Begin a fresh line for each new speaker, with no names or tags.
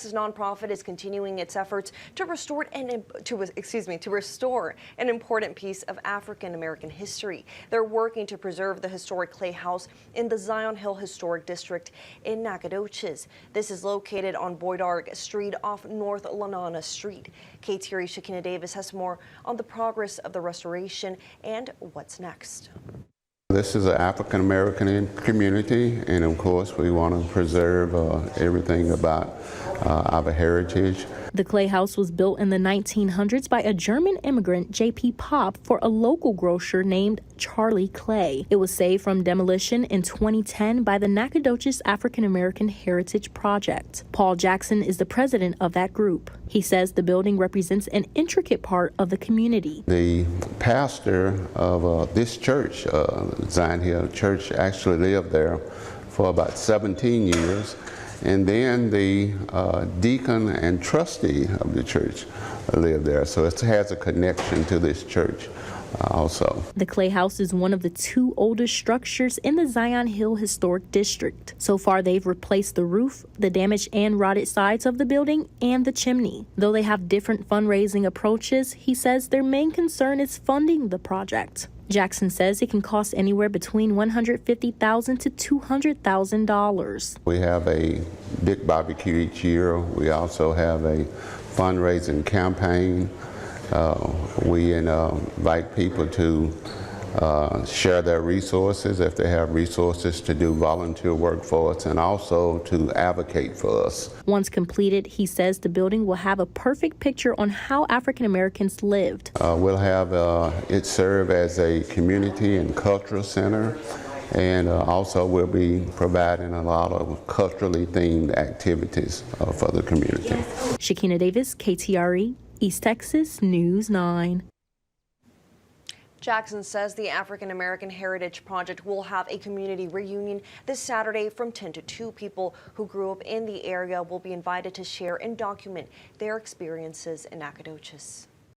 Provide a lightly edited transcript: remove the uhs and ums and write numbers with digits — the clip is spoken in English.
This nonprofit is continuing its efforts to restore an important piece of African American history. They're working to preserve the historic clay house in the Zion Hill Historic District in Nacogdoches. This is located on Boydart Street off North Lanana Street. KTRE Shakina Davis has more on the progress of the restoration and what's next.
This is an African American community, and of course we want to preserve everything about our heritage.
The clay house was built in the 1900s by a German immigrant, J.P. Pop, for a local grocer named Charlie Clay. It was saved from demolition in 2010 by the Nacogdoches African American Heritage Project. Paul Jackson is the president of that group. He says the building represents an intricate part of the community.
The pastor of this church, Zion Hill Church, actually lived there for about 17 years. And then the deacon and trustee of the church lived there. So it has a connection to this church also.
The clay house is one of the two oldest structures in the Zion Hill Historic District. So far, they've replaced the roof, the damaged and rotted sides of the building, and the chimney. Though they have different fundraising approaches, he says their main concern is funding the project. Jackson says it can cost anywhere between $150,000 to $200,000.
We have a big barbecue each year. We also have a fundraising campaign. We invite people to share their resources if they have resources, to do volunteer work for us, and also to advocate for us.
Once completed, he says the building will have a perfect picture on how African Americans lived.
We'll have it serve as a community and cultural center, and also we'll be providing a lot of culturally themed activities for the community.
Shakina Davis, KTRE, East Texas News 9.
Jackson says the African American Heritage Project will have a community reunion this Saturday from 10 to 2. People who grew up in the area will be invited to share and document their experiences in Nacogdoches.